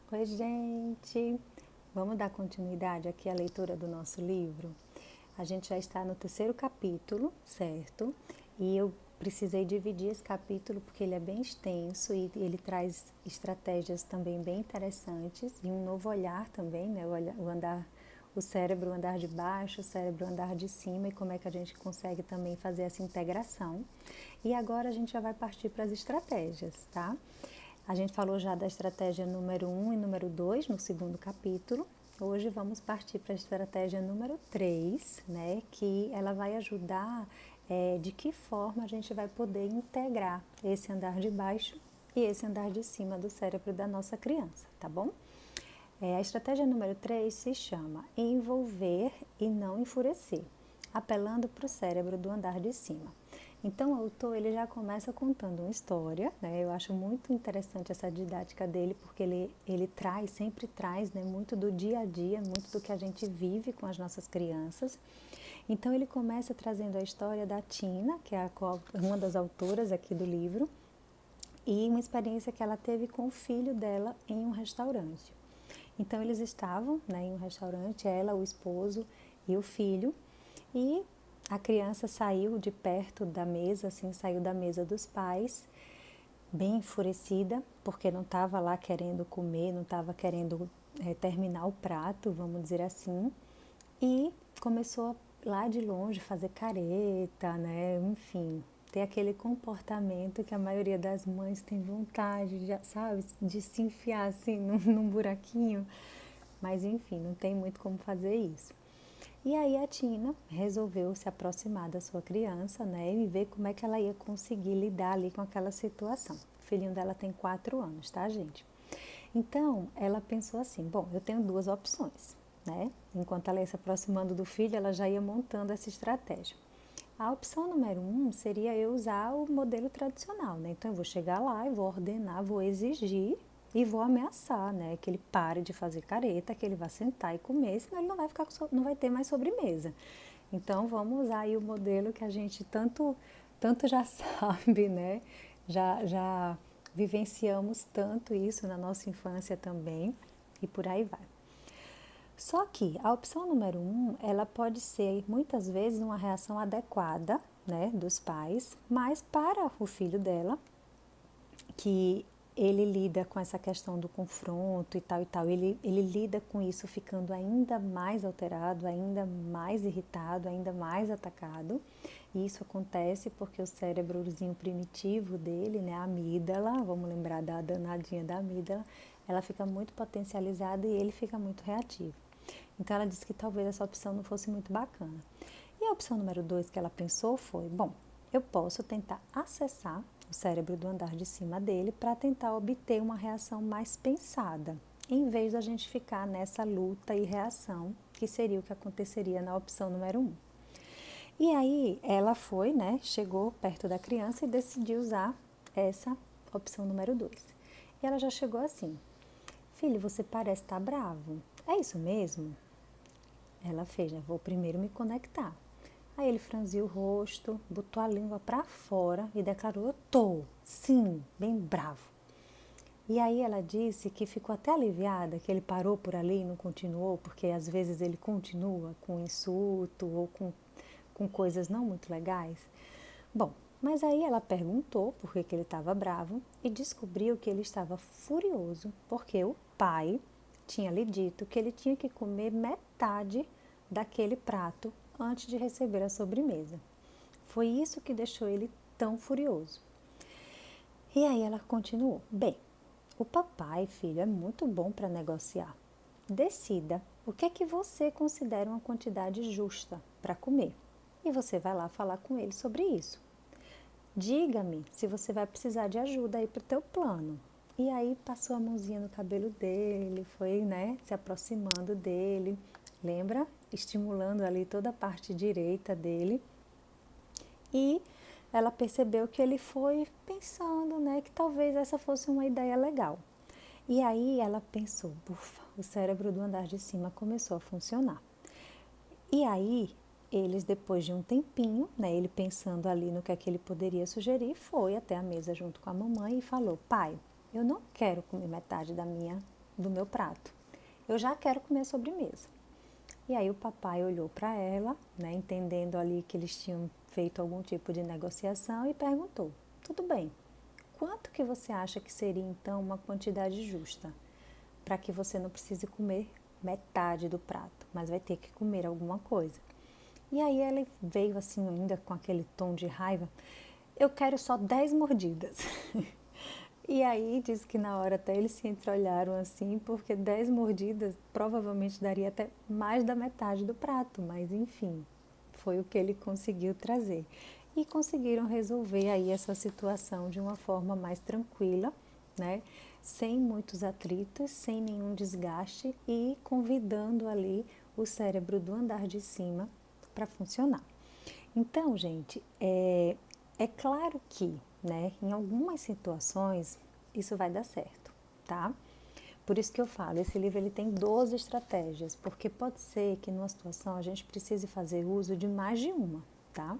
Oi, gente! Vamos dar continuidade aqui à leitura do nosso livro? A gente já está no terceiro capítulo, certo? E eu precisei dividir esse capítulo porque ele é bem extenso e ele traz estratégias também bem interessantes e um novo olhar também, né? O andar, o cérebro andar de baixo, o cérebro andar de cima e como é que a gente consegue também fazer essa integração. E agora a gente já vai partir para as estratégias, tá? A gente falou já da estratégia número 1 e número 2 no segundo capítulo. Hoje vamos partir para a estratégia número 3, né? Que ela vai ajudar de que forma a gente vai poder integrar esse andar de baixo e esse andar de cima do cérebro da nossa criança, tá bom? A estratégia número 3 se chama envolver e não enfurecer, apelando para o cérebro do andar de cima. Então, o autor ele já começa contando uma história, né? Eu acho muito interessante essa didática dele, porque ele traz, sempre traz, né, muito do dia a dia, muito do que a gente vive com as nossas crianças. Então, ele começa trazendo a história da Tina, que é uma das autoras aqui do livro, e uma experiência que ela teve com o filho dela em um restaurante. Então eles estavam, né, em um restaurante, ela, o esposo e o filho, e a criança saiu de perto da mesa, assim, saiu da mesa dos pais, bem enfurecida, porque não estava lá querendo comer, não estava querendo terminar o prato, vamos dizer assim, e começou lá de longe fazer careta, né, enfim, ter aquele comportamento que a maioria das mães tem vontade, de, sabe, de se enfiar assim num buraquinho, mas enfim, não tem muito como fazer isso. E aí a Tina resolveu se aproximar da sua criança, né, e ver como é que ela ia conseguir lidar ali com aquela situação. O filhinho dela tem 4 anos, tá, gente? Então, ela pensou assim, bom, eu tenho duas opções, né? Enquanto ela ia se aproximando do filho, ela já ia montando essa estratégia. A opção número 1 seria eu usar o modelo tradicional, né? Então, eu vou chegar lá e vou ordenar, vou exigir e vou ameaçar, né? Que ele pare de fazer careta, que ele vá sentar e comer, senão ele não vai ter mais sobremesa. Então, vamos usar aí o modelo que a gente tanto já sabe, né? Já vivenciamos tanto isso na nossa infância também e por aí vai. Só que a opção número 1, ela pode ser muitas vezes uma reação adequada, né, dos pais, mas para o filho dela, que ele lida com essa questão do confronto e tal, ele lida com isso ficando ainda mais alterado, ainda mais irritado, ainda mais atacado. E isso acontece porque o cérebrozinho primitivo dele, né, a amígdala, vamos lembrar da danadinha da amígdala, ela fica muito potencializada e ele fica muito reativo. Então ela disse que talvez essa opção não fosse muito bacana. E a opção número 2 que ela pensou foi, bom, eu posso tentar acessar o cérebro do andar de cima dele para tentar obter uma reação mais pensada, em vez da gente ficar nessa luta e reação, que seria o que aconteceria na opção número 1. E aí ela foi, né, chegou perto da criança e decidiu usar essa opção número 2. E ela já chegou assim, filho, você parece estar bravo, é isso mesmo? Ela fez, né, vou primeiro me conectar. Aí ele franziu o rosto, botou a língua para fora e declarou, eu tô, sim, bem bravo. E aí ela disse que ficou até aliviada que ele parou por ali e não continuou, porque às vezes ele continua com insulto ou com coisas não muito legais. Bom, mas aí ela perguntou por que ele estava bravo e descobriu que ele estava furioso porque o pai tinha lhe dito que ele tinha que comer metade daquele prato antes de receber a sobremesa. Foi isso que deixou ele tão furioso. E aí ela continuou: bem, o papai, filho, é muito bom para negociar. Decida o que é que você considera uma quantidade justa para comer. E você vai lá falar com ele sobre isso. Diga-me se você vai precisar de ajuda aí para o teu plano. E aí passou a mãozinha no cabelo dele, foi, né, se aproximando dele, lembra? Estimulando ali toda a parte direita dele. E ela percebeu que ele foi pensando, né, que talvez essa fosse uma ideia legal. E aí ela pensou, ufa, o cérebro do andar de cima começou a funcionar. E aí eles, depois de um tempinho, né, ele pensando ali no que é que ele poderia sugerir, foi até a mesa junto com a mamãe e falou, pai, eu não quero comer metade da minha do meu prato. Eu já quero comer a sobremesa. E aí o papai olhou para ela, né, entendendo ali que eles tinham feito algum tipo de negociação e perguntou: tudo bem, quanto que você acha que seria então uma quantidade justa para que você não precise comer metade do prato, mas vai ter que comer alguma coisa? E aí ela veio assim ainda com aquele tom de raiva: eu quero só 10 mordidas. E aí diz que na hora até eles se entreolharam assim, porque 10 mordidas provavelmente daria até mais da metade do prato, mas enfim, foi o que ele conseguiu trazer. E conseguiram resolver aí essa situação de uma forma mais tranquila, né? Sem muitos atritos, sem nenhum desgaste e convidando ali o cérebro do andar de cima para funcionar. Então, gente, é claro que, né, em algumas situações isso vai dar certo, tá? Por isso que eu falo, esse livro ele tem 12 estratégias, porque pode ser que numa situação a gente precise fazer uso de mais de uma, tá?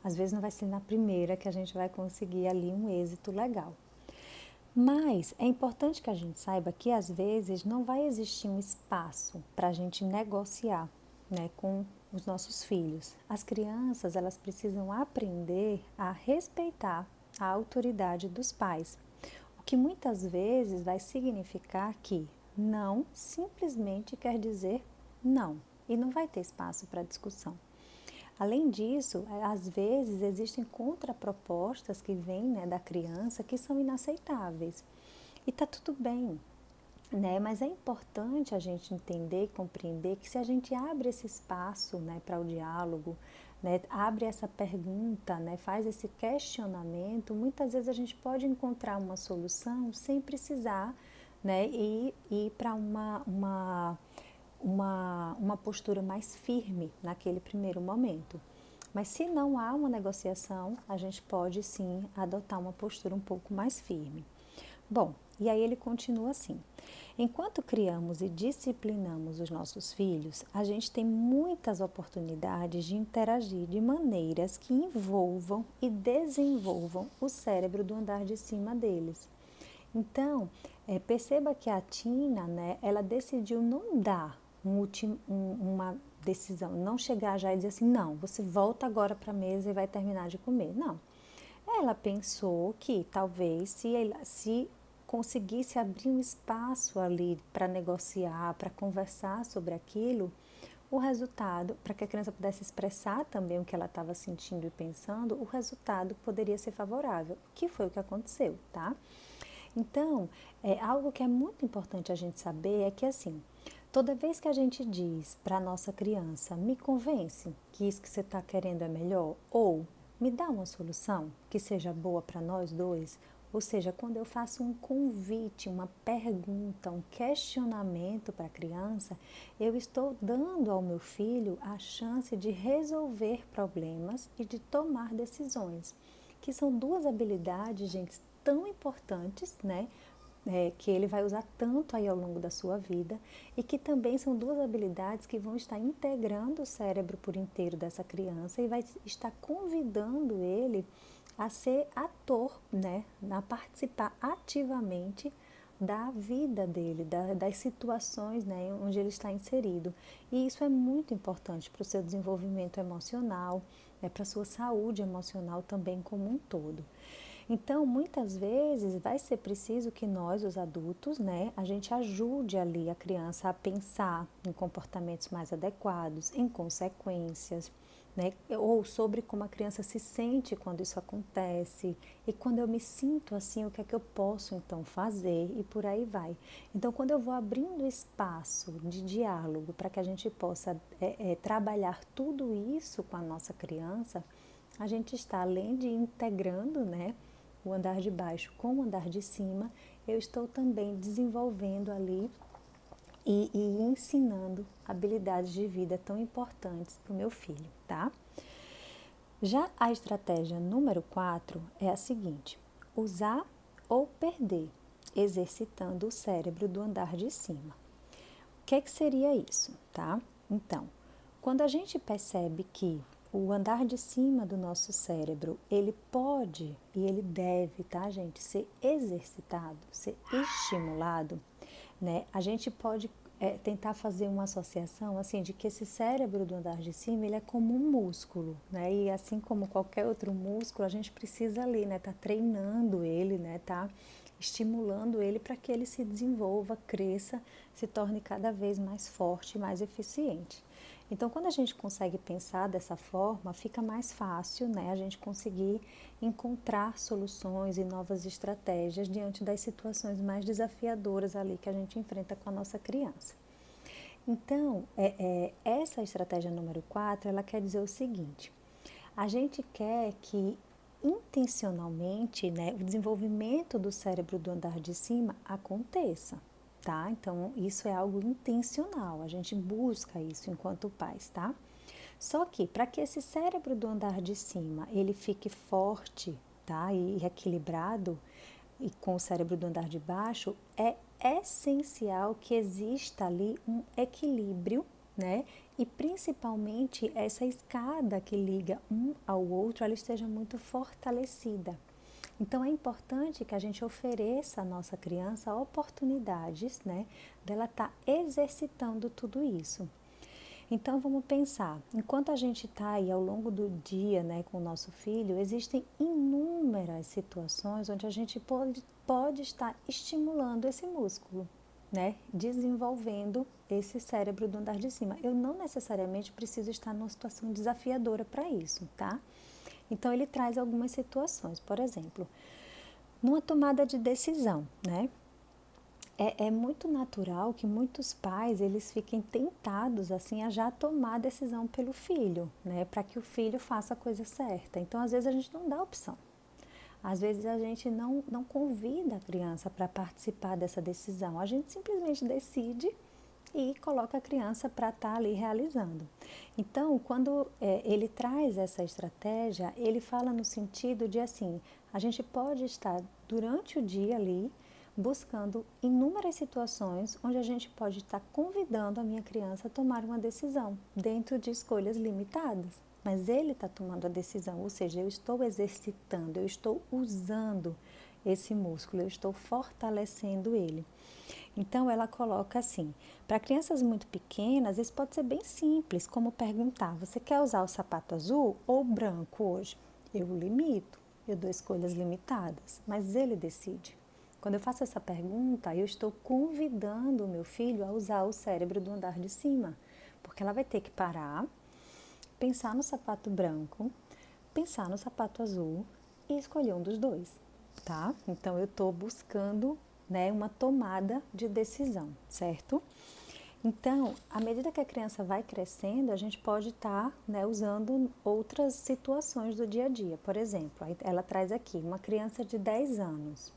Às vezes não vai ser na primeira que a gente vai conseguir ali um êxito legal. Mas é importante que a gente saiba que às vezes não vai existir um espaço para a gente negociar, né, com os nossos filhos. As crianças, elas precisam aprender a respeitar a autoridade dos pais, o que muitas vezes vai significar que não simplesmente quer dizer não, e não vai ter espaço para discussão. Além disso, às vezes existem contrapropostas que vêm, né, da criança que são inaceitáveis. E tá tudo bem, né? Mas é importante a gente entender e compreender que se a gente abre esse espaço, né, para o diálogo, né, abre essa pergunta, né, faz esse questionamento, muitas vezes a gente pode encontrar uma solução sem precisar, né, ir para uma postura mais firme naquele primeiro momento. Mas se não há uma negociação, a gente pode sim adotar uma postura um pouco mais firme. Bom, e aí ele continua assim: enquanto criamos e disciplinamos os nossos filhos, a gente tem muitas oportunidades de interagir de maneiras que envolvam e desenvolvam o cérebro do andar de cima deles. Então, perceba que a Tina, né, ela decidiu não dar uma decisão, não chegar já e dizer assim, não, você volta agora para a mesa e vai terminar de comer. Não. Ela pensou que talvez se conseguisse abrir um espaço ali para negociar, para conversar sobre aquilo, o resultado, para que a criança pudesse expressar também o que ela estava sentindo e pensando, o resultado poderia ser favorável, que foi o que aconteceu, tá? Então, algo que é muito importante a gente saber é que, assim, toda vez que a gente diz para a nossa criança, me convence que isso que você está querendo é melhor, ou me dá uma solução que seja boa para nós dois, ou seja, quando eu faço um convite, uma pergunta, um questionamento para a criança, eu estou dando ao meu filho a chance de resolver problemas e de tomar decisões, que são duas habilidades, gente, tão importantes, né? Que ele vai usar tanto aí ao longo da sua vida e que também são duas habilidades que vão estar integrando o cérebro por inteiro dessa criança e vai estar convidando ele a ser ator, né? A participar ativamente da vida dele, das situações, né, onde ele está inserido. E isso é muito importante para o seu desenvolvimento emocional, né, para a sua saúde emocional também como um todo. Então, muitas vezes vai ser preciso que nós, os adultos, né, a gente ajude ali a criança a pensar em comportamentos mais adequados, em consequências, né, ou sobre como a criança se sente quando isso acontece e quando eu me sinto assim, o que é que eu posso então fazer e por aí vai. Então, quando eu vou abrindo espaço de diálogo para que a gente possa trabalhar tudo isso com a nossa criança, a gente está além de integrando, né, o andar de baixo com o andar de cima, eu estou também desenvolvendo ali e ensinando habilidades de vida tão importantes para o meu filho, tá? Já a estratégia número 4 é a seguinte: usar ou perder, exercitando o cérebro do andar de cima. O que seria isso, tá? Então, quando a gente percebe que o andar de cima do nosso cérebro, ele pode e ele deve, tá, gente, ser exercitado, ser estimulado, né? A gente pode tentar fazer uma associação assim de que esse cérebro do andar de cima ele é como um músculo, né? E assim como qualquer outro músculo, a gente precisa ali, né? Tá treinando ele, né? Tá estimulando ele para que ele se desenvolva, cresça, se torne cada vez mais forte, mais eficiente. Então, quando a gente consegue pensar dessa forma, fica mais fácil, né, a gente conseguir encontrar soluções e novas estratégias diante das situações mais desafiadoras ali que a gente enfrenta com a nossa criança. Então, essa estratégia número 4, ela quer dizer o seguinte: a gente quer que intencionalmente, né, o desenvolvimento do cérebro do andar de cima aconteça, tá? Então, isso é algo intencional, a gente busca isso enquanto pais, tá? Só que para que esse cérebro do andar de cima ele fique forte, tá? E equilibrado e com o cérebro do andar de baixo, é essencial que exista ali um equilíbrio, né? E principalmente essa escada que liga um ao outro, ela esteja muito fortalecida. Então é importante que a gente ofereça à nossa criança oportunidades, né, dela estar exercitando tudo isso. Então vamos pensar, enquanto a gente está aí ao longo do dia, né, com o nosso filho, existem inúmeras situações onde a gente pode estar estimulando esse músculo, né, desenvolvendo esse cérebro do andar de cima. Eu não necessariamente preciso estar numa situação desafiadora para isso, tá? Então ele traz algumas situações, por exemplo, numa tomada de decisão, né? É muito natural que muitos pais eles fiquem tentados assim a já tomar a decisão pelo filho, né, para que o filho faça a coisa certa. Então, às vezes a gente não dá opção. Às vezes a gente não convida a criança para participar dessa decisão. A gente simplesmente decide e coloca a criança para estar ali realizando. Então, quando ele traz essa estratégia, ele fala no sentido de assim, a gente pode estar durante o dia ali buscando inúmeras situações onde a gente pode estar convidando a minha criança a tomar uma decisão dentro de escolhas limitadas. Mas ele está tomando a decisão, ou seja, eu estou exercitando, eu estou usando esse músculo, eu estou fortalecendo ele. Então ela coloca assim, para crianças muito pequenas, isso pode ser bem simples, como perguntar, você quer usar o sapato azul ou branco hoje? Eu limito, eu dou escolhas limitadas, mas ele decide. Quando eu faço essa pergunta, eu estou convidando o meu filho a usar o cérebro do andar de cima, porque ela vai ter que parar, pensar no sapato branco, pensar no sapato azul e escolher um dos dois, tá? Então eu estou buscando, né, uma tomada de decisão, certo? Então, à medida que a criança vai crescendo, a gente pode estar, né, usando outras situações do dia a dia. Por exemplo, ela traz aqui uma criança de 10 anos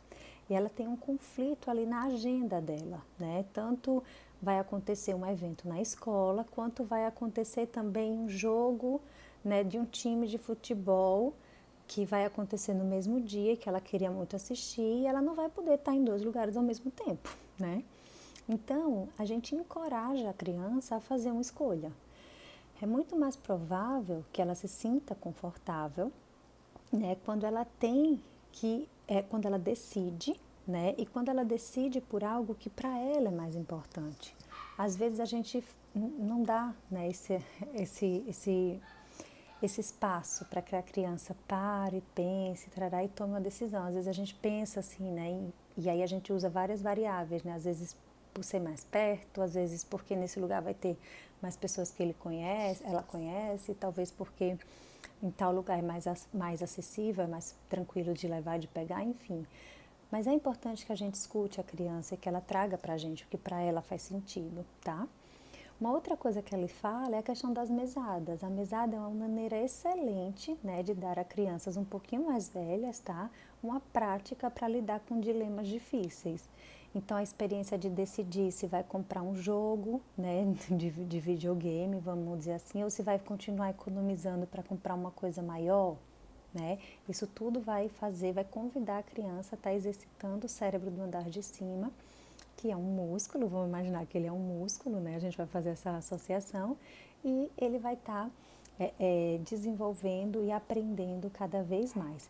e ela tem um conflito ali na agenda dela, né? Tanto vai acontecer um evento na escola, quanto vai acontecer também um jogo, né, de um time de futebol que vai acontecer no mesmo dia que ela queria muito assistir e ela não vai poder estar em dois lugares ao mesmo tempo, né? Então, a gente encoraja a criança a fazer uma escolha. É muito mais provável que ela se sinta confortável, né, quando ela tem quando ela decide, né, e quando ela decide por algo que para ela é mais importante. Às vezes a gente não dá, né, esse espaço para que a criança pare, pense, trará e tome uma decisão. Às vezes a gente pensa assim, né, e aí a gente usa várias variáveis, né, às vezes por ser mais perto, às vezes porque nesse lugar vai ter mais pessoas que ela conhece, talvez porque em tal lugar é mais acessível, é mais tranquilo de levar, de pegar, enfim. Mas é importante que a gente escute a criança e que ela traga para a gente o que para ela faz sentido, tá? Uma outra coisa que ele fala é a questão das mesadas. A mesada é uma maneira excelente, né, de dar a crianças um pouquinho mais velhas, tá, uma prática para lidar com dilemas difíceis. Então, a experiência de decidir se vai comprar um jogo, né, de videogame, vamos dizer assim, ou se vai continuar economizando para comprar uma coisa maior, né? Isso tudo vai convidar a criança a estar exercitando o cérebro do andar de cima, que é um músculo, vamos imaginar que ele é um músculo, né? A gente vai fazer essa associação e ele vai estar desenvolvendo e aprendendo cada vez mais.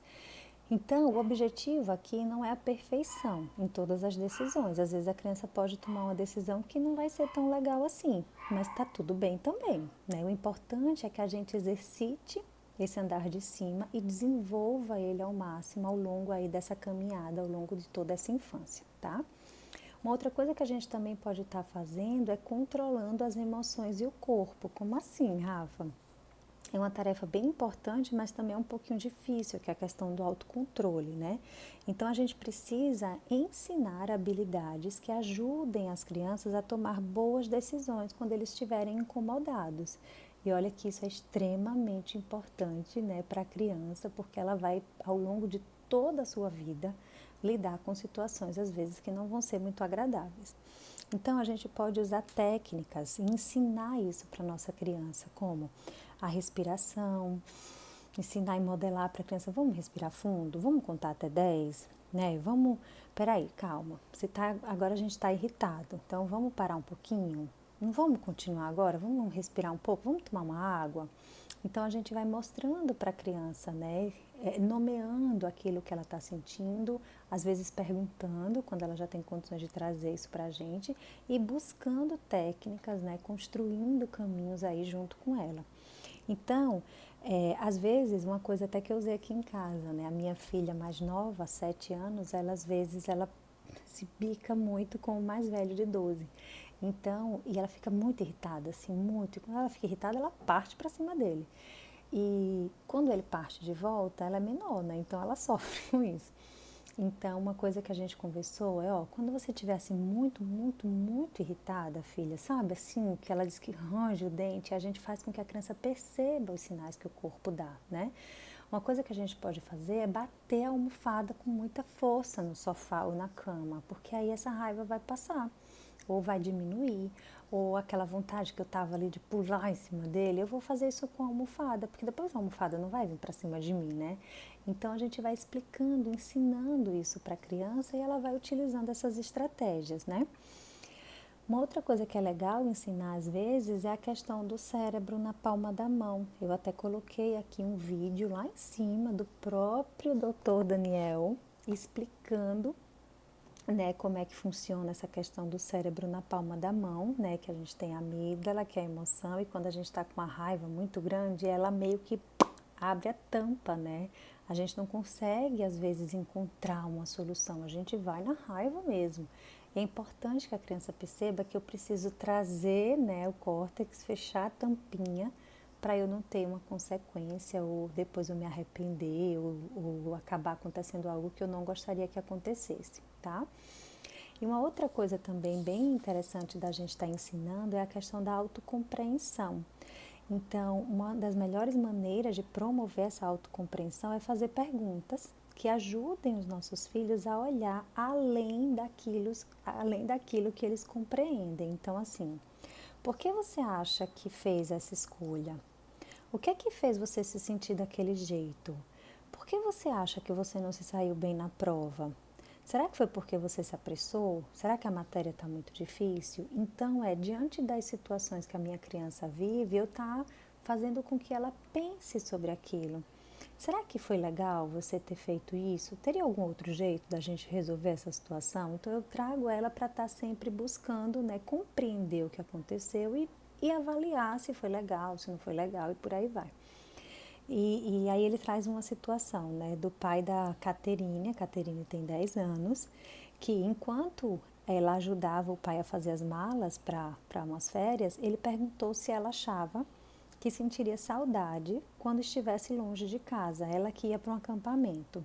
Então, o objetivo aqui não é a perfeição em todas as decisões. Às vezes a criança pode tomar uma decisão que não vai ser tão legal assim, mas está tudo bem também, né? O importante é que a gente exercite esse andar de cima e desenvolva ele ao máximo ao longo aí dessa caminhada, ao longo de toda essa infância, tá? Uma outra coisa que a gente também pode estar fazendo é controlando as emoções e o corpo. Como assim, Rafa? É uma tarefa bem importante, mas também é um pouquinho difícil, que é a questão do autocontrole, né? Então a gente precisa ensinar habilidades que ajudem as crianças a tomar boas decisões quando eles estiverem incomodados. E olha que isso é extremamente importante, né, para a criança, porque ela vai, ao longo de toda a sua vida, lidar com situações, às vezes, que não vão ser muito agradáveis. Então, a gente pode usar técnicas e ensinar isso para a nossa criança, como a respiração, ensinar e modelar para a criança, vamos respirar fundo, vamos contar até 10, né? Vamos, peraí, calma, agora a gente está irritado, então vamos parar um pouquinho, não vamos continuar agora, vamos respirar um pouco, vamos tomar uma água. Então a gente vai mostrando para a criança, né, nomeando aquilo que ela está sentindo, às vezes perguntando, quando ela já tem condições de trazer isso para a gente, e buscando técnicas, né, construindo caminhos aí junto com ela. Então, às vezes, uma coisa até que eu usei aqui em casa, né, a minha filha mais nova, 7 anos, ela às vezes ela se bica muito com o mais velho de 12. Então, e ela fica muito irritada, assim, muito. E quando ela fica irritada, ela parte para cima dele. E quando ele parte de volta, ela é menor, né? Então ela sofre com isso. Então, uma coisa que a gente conversou é, ó, quando você estiver assim muito, muito, muito irritada, filha, sabe, assim, que ela diz que range o dente, a gente faz com que a criança perceba os sinais que o corpo dá, né? Uma coisa que a gente pode fazer é bater a almofada com muita força no sofá ou na cama, porque aí essa raiva vai passar, ou vai diminuir, ou aquela vontade que eu tava ali de pular em cima dele, eu vou fazer isso com a almofada, porque depois a almofada não vai vir para cima de mim, né? Então a gente vai explicando, ensinando isso para a criança e ela vai utilizando essas estratégias, né? Uma outra coisa que é legal ensinar às vezes é a questão do cérebro na palma da mão. Eu até coloquei aqui um vídeo lá em cima do próprio Dr. Daniel explicando, né, como é que funciona essa questão do cérebro na palma da mão, né, que a gente tem a amígdala, que é a emoção, e quando a gente está com uma raiva muito grande, ela meio que abre a tampa, né? A gente não consegue, às vezes, encontrar uma solução, a gente vai na raiva mesmo. E é importante que a criança perceba que eu preciso trazer, né, o córtex, fechar a tampinha, para eu não ter uma consequência, ou depois eu me arrepender, ou acabar acontecendo algo que eu não gostaria que acontecesse, tá? E uma outra coisa também bem interessante da gente estar ensinando é a questão da autocompreensão. Então, uma das melhores maneiras de promover essa autocompreensão é fazer perguntas que ajudem os nossos filhos a olhar além daquilo que eles compreendem. Então, assim, por que você acha que fez essa escolha? O que é que fez você se sentir daquele jeito? Por que você acha que você não se saiu bem na prova? Será que foi porque você se apressou? Será que a matéria está muito difícil? Então, diante das situações que a minha criança vive, eu estou fazendo com que ela pense sobre aquilo. Será que foi legal você ter feito isso? Teria algum outro jeito da gente resolver essa situação? Então, eu trago ela para estar sempre buscando, né, compreender o que aconteceu e avaliar se foi legal, se não foi legal e por aí vai. E aí ele traz uma situação, né, do pai da Caterine, a Caterine tem 10 anos, que enquanto ela ajudava o pai a fazer as malas para umas férias, ele perguntou se ela achava que sentiria saudade quando estivesse longe de casa, ela que ia para um acampamento.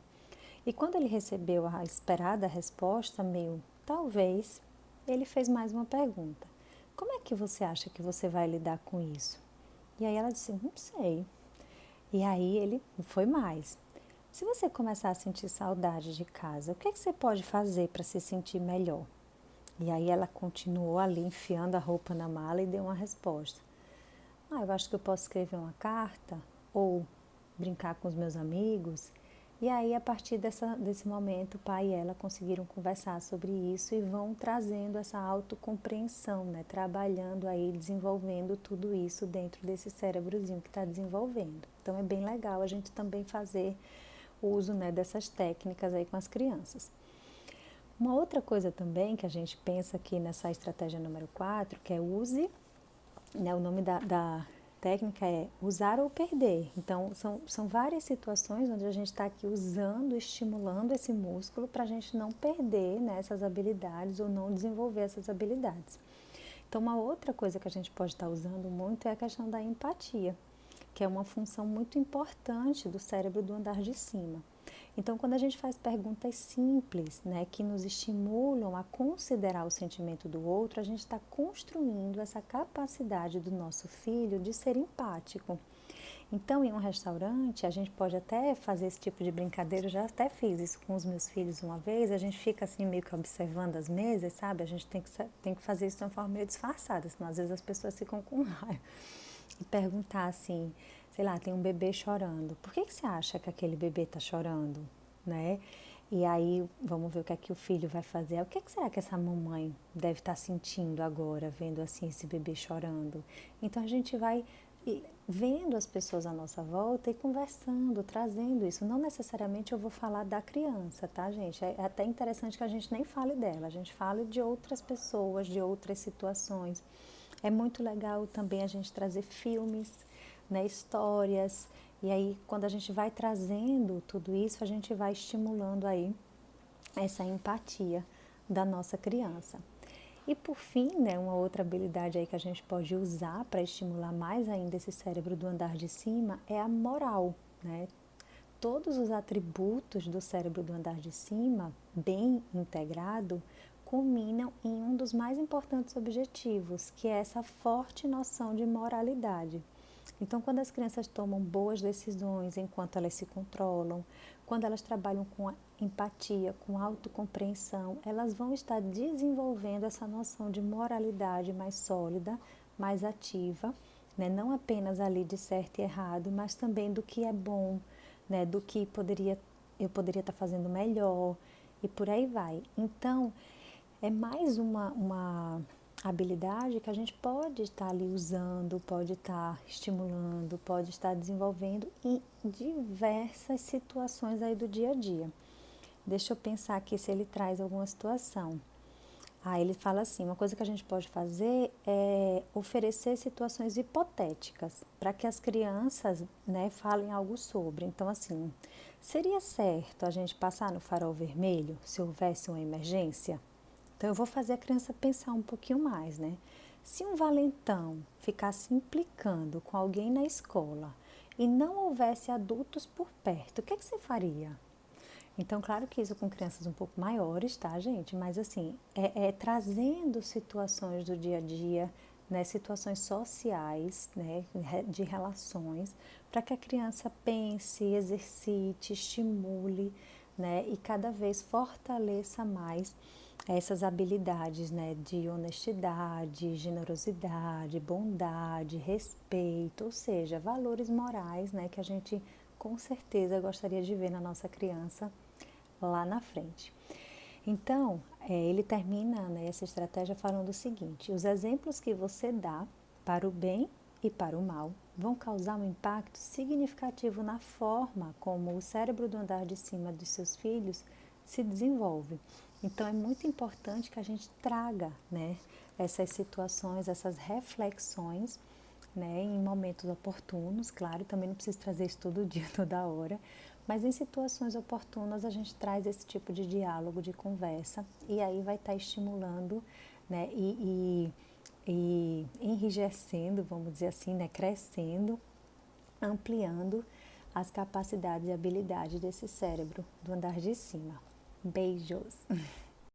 E quando ele recebeu a esperada resposta, meio talvez, ele fez mais uma pergunta: como é que você acha que você vai lidar com isso? E aí ela disse: não sei. E aí ele foi mais. Se você começar a sentir saudade de casa, o que é que você pode fazer para se sentir melhor? E aí ela continuou ali enfiando a roupa na mala e deu uma resposta. Eu acho que eu posso escrever uma carta ou brincar com os meus amigos. E aí, a partir desse momento, o pai e ela conseguiram conversar sobre isso e vão trazendo essa autocompreensão, né? Trabalhando aí, desenvolvendo tudo isso dentro desse cérebrozinho que está desenvolvendo. Então, é bem legal a gente também fazer uso, né, dessas técnicas aí com as crianças. Uma outra coisa também que a gente pensa aqui nessa estratégia número 4, que é use, né, o nome da técnica é usar ou perder. Então, são várias situações onde a gente está aqui usando, estimulando esse músculo para a gente não perder, né, essas habilidades ou não desenvolver essas habilidades. Então, uma outra coisa que a gente pode estar usando muito é a questão da empatia, que é uma função muito importante do cérebro do andar de cima. Então, quando a gente faz perguntas simples, né, que nos estimulam a considerar o sentimento do outro, a gente está construindo essa capacidade do nosso filho de ser empático. Então, em um restaurante, a gente pode até fazer esse tipo de brincadeira, eu já até fiz isso com os meus filhos uma vez, a gente fica assim meio que observando as mesas, sabe? A gente tem que fazer isso de uma forma meio disfarçada, senão às vezes as pessoas ficam com raiva. E perguntar assim, sei lá, tem um bebê chorando, por que você acha que aquele bebê está chorando, né? E aí vamos ver o que é que o filho vai fazer. O que será que essa mamãe deve estar sentindo agora, vendo assim esse bebê chorando? Então a gente vai vendo as pessoas à nossa volta e conversando, trazendo isso. Não necessariamente eu vou falar da criança, tá, gente? É até interessante que a gente nem fale dela, a gente fale de outras pessoas, de outras situações. É muito legal também a gente trazer filmes, né, histórias, e aí quando a gente vai trazendo tudo isso, a gente vai estimulando aí essa empatia da nossa criança. E por fim, né, uma outra habilidade aí que a gente pode usar para estimular mais ainda esse cérebro do andar de cima é a moral, né? Todos os atributos do cérebro do andar de cima, bem integrado, culminam em um dos mais importantes objetivos, que é essa forte noção de moralidade. Então, quando as crianças tomam boas decisões enquanto elas se controlam, quando elas trabalham com empatia, com autocompreensão, elas vão estar desenvolvendo essa noção de moralidade mais sólida, mais ativa, né? Não apenas ali de certo e errado, mas também do que é bom, né? Do que eu poderia estar fazendo melhor e por aí vai. Então, é mais uma habilidade que a gente pode estar ali usando, pode estar estimulando, pode estar desenvolvendo em diversas situações aí do dia a dia. Deixa eu pensar aqui se ele traz alguma situação. Ele fala assim, uma coisa que a gente pode fazer é oferecer situações hipotéticas para que as crianças, né, falem algo sobre. Então, assim, seria certo a gente passar no farol vermelho se houvesse uma emergência? Então, eu vou fazer a criança pensar um pouquinho mais, né? Se um valentão ficasse implicando com alguém na escola e não houvesse adultos por perto, o que é que você faria? Então, claro que isso com crianças um pouco maiores, tá, gente? Mas, assim, trazendo situações do dia a dia, né? Situações sociais, né? De relações, para que a criança pense, exercite, estimule, né? E cada vez fortaleça mais essas habilidades, né, de honestidade, generosidade, bondade, respeito, ou seja, valores morais, né, que a gente com certeza gostaria de ver na nossa criança lá na frente. Então, ele termina, né, essa estratégia falando o seguinte: os exemplos que você dá para o bem e para o mal vão causar um impacto significativo na forma como o cérebro do andar de cima dos seus filhos se desenvolve. Então, é muito importante que a gente traga, né, essas situações, essas reflexões, né, em momentos oportunos, claro, também não precisa trazer isso todo dia, toda hora, mas em situações oportunas a gente traz esse tipo de diálogo, de conversa, e aí vai estar estimulando, né, e enrijecendo, vamos dizer assim, né, crescendo, ampliando as capacidades e habilidades desse cérebro do andar de cima. Beijos!